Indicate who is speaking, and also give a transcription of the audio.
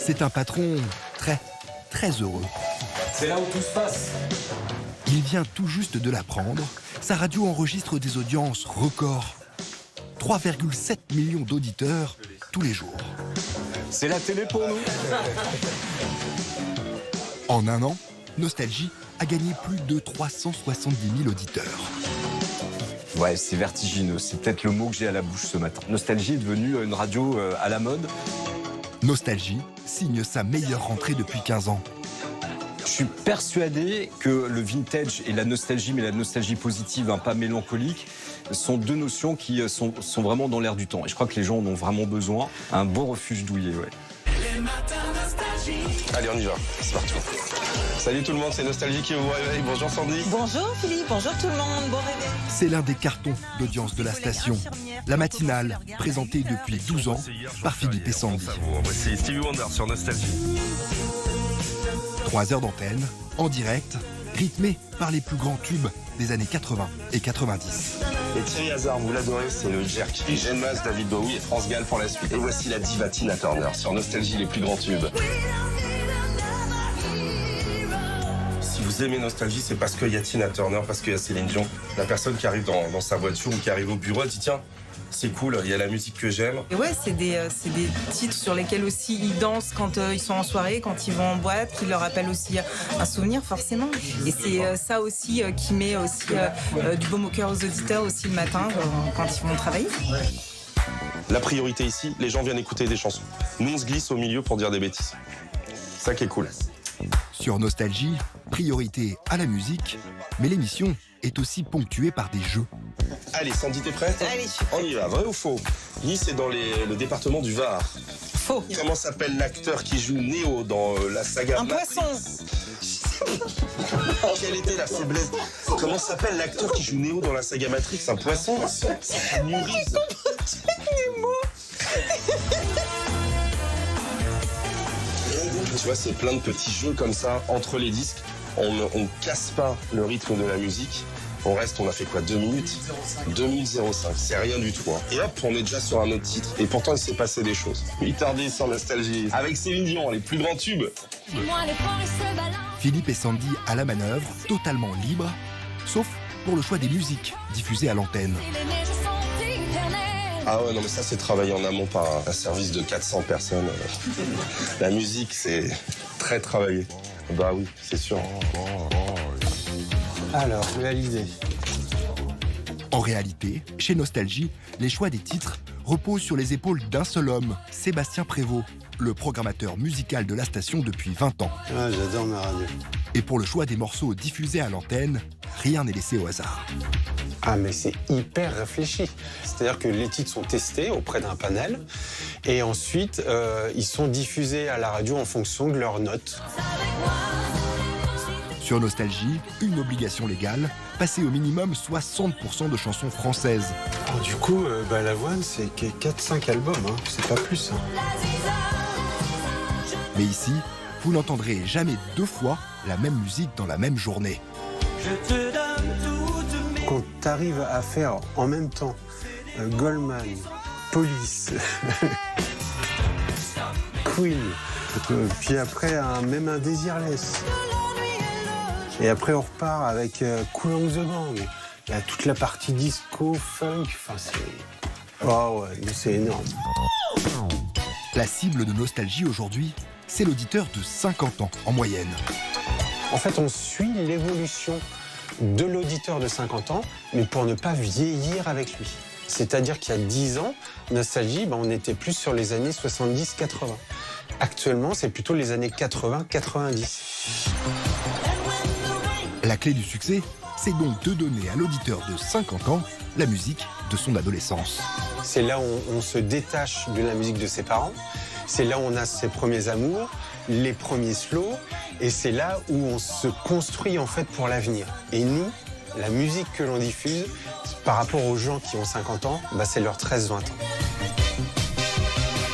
Speaker 1: C'est un patron très heureux.
Speaker 2: C'est là où tout se passe.
Speaker 1: Il vient tout juste de l'apprendre. Sa radio enregistre des audiences records. 3,7 millions d'auditeurs tous les jours.
Speaker 2: C'est la télé pour nous.
Speaker 1: En un an, Nostalgie a gagné plus de 370 000 auditeurs.
Speaker 2: Ouais, c'est vertigineux. C'est peut-être le mot que j'ai à la bouche ce matin. Nostalgie est devenue une radio à la mode.
Speaker 1: Nostalgie signe sa meilleure rentrée depuis 15 ans.
Speaker 2: Je suis persuadé que le vintage et la nostalgie, mais la nostalgie positive, pas mélancolique, sont deux notions qui sont vraiment dans l'air du temps. Et je crois que les gens en ont vraiment besoin. Un beau refuge douillet, ouais.
Speaker 3: Allez, on y va. C'est parti. Salut tout le monde, c'est Nostalgie qui vous réveille. Bonjour Sandy.
Speaker 4: Bonjour Philippe, bonjour tout le monde, bon réveil.
Speaker 1: C'est l'un des cartons d'audience de la station. La matinale, présentée depuis 12 ans par Philippe et Sandy.
Speaker 3: C'est Stevie Wonder sur Nostalgie.
Speaker 1: 3 heures d'antenne, en direct, rythmée par les plus grands tubes des années 80 et 90.
Speaker 3: Et Thierry Hazard, vous l'adorez, c'est le jerk. Et Jeanne Masse, David Bowie et France Gall pour la suite. Et voici la diva Tina Turner sur Nostalgie, les plus grands tubes. Si vous aimez Nostalgie, c'est parce qu'il y a Tina Turner, parce qu'il y a Céline Dion. La personne qui arrive dans sa voiture ou qui arrive au bureau, elle dit tiens, c'est cool, il y a la musique que j'aime.
Speaker 4: Et ouais, c'est des titres sur lesquels aussi ils dansent quand ils sont en soirée, quand ils vont en boîte, qui leur rappellent aussi un souvenir forcément. Et c'est ça aussi qui met aussi du baume au cœur aux auditeurs aussi le matin quand ils vont travailler.
Speaker 3: La priorité ici, les gens viennent écouter des chansons. Nous, on se glisse au milieu pour dire des bêtises. C'est ça qui est cool.
Speaker 1: Sur Nostalgie, priorité à la musique, mais l'émission est aussi ponctuée par des jeux.
Speaker 3: Allez, Sandy, t'es prête?
Speaker 4: Allez, je suis prête.
Speaker 3: On y va, vrai ou faux? Nice est dans le département du Var.
Speaker 4: Faux.
Speaker 3: Comment s'appelle l'acteur qui joue Neo dans la saga
Speaker 4: Un
Speaker 3: Matrix?
Speaker 4: poisson.
Speaker 3: Quelle était la faiblesse? Comment s'appelle l'acteur qui joue Neo dans la saga Matrix? Un poisson? C'est un Nurise. Tu vois, c'est plein de petits jeux comme ça entre les disques. On casse pas le rythme de la musique. On reste, on a fait quoi, 2 minutes 2 minutes 05, c'est rien du tout. Hein. Et hop, on est déjà sur un autre titre. Et pourtant, il s'est passé des choses. 8h10 sur Nostalgie. Avec Céline Dion, les plus grands tubes.
Speaker 1: Philippe et Sandy à la manœuvre, totalement libres, sauf pour le choix des musiques diffusées à l'antenne.
Speaker 3: Ah ouais, non mais ça c'est travaillé en amont par un service de 400 personnes. La musique c'est très travaillé. Bah oui, c'est sûr.
Speaker 5: Alors, réalisé.
Speaker 1: En réalité, chez Nostalgie, les choix des titres reposent sur les épaules d'un seul homme, Sébastien Prévost, le programmateur musical de la station depuis 20 ans.
Speaker 5: Ah, j'adore ma radio.
Speaker 1: Et pour le choix des morceaux diffusés à l'antenne, rien n'est laissé au hasard.
Speaker 5: Ah, mais c'est hyper réfléchi. C'est-à-dire que les titres sont testés auprès d'un panel et ensuite, ils sont diffusés à la radio en fonction de leurs notes.
Speaker 1: Sur Nostalgie, une obligation légale, passer au minimum 60% de chansons françaises.
Speaker 5: Alors, du coup, Balavoine, c'est 4-5 albums, hein. C'est pas plus. Hein.
Speaker 1: Mais ici, vous n'entendrez jamais 2 fois la même musique dans la même journée.
Speaker 5: Quand t'arrives à faire en même temps Goldman, Police, Queen, puis après même un Desireless. Et après on repart avec Kool and the Gang. Il y a toute la partie disco, funk, enfin c'est... Oh ouais, c'est énorme.
Speaker 1: La cible de Nostalgie aujourd'hui, c'est l'auditeur de 50 ans en moyenne.
Speaker 5: En fait, on suit l'évolution de l'auditeur de 50 ans, mais pour ne pas vieillir avec lui. C'est-à-dire qu'il y a 10 ans, Nostalgie, on était plus sur les années 70-80. Actuellement, c'est plutôt les années 80-90.
Speaker 1: La clé du succès, c'est donc de donner à l'auditeur de 50 ans la musique de son adolescence.
Speaker 5: C'est là où on se détache de la musique de ses parents. C'est là où on a ses premiers amours, les premiers slows. Et c'est là où on se construit en fait pour l'avenir. Et nous, la musique que l'on diffuse, par rapport aux gens qui ont 50 ans, c'est leurs 13-20 ans.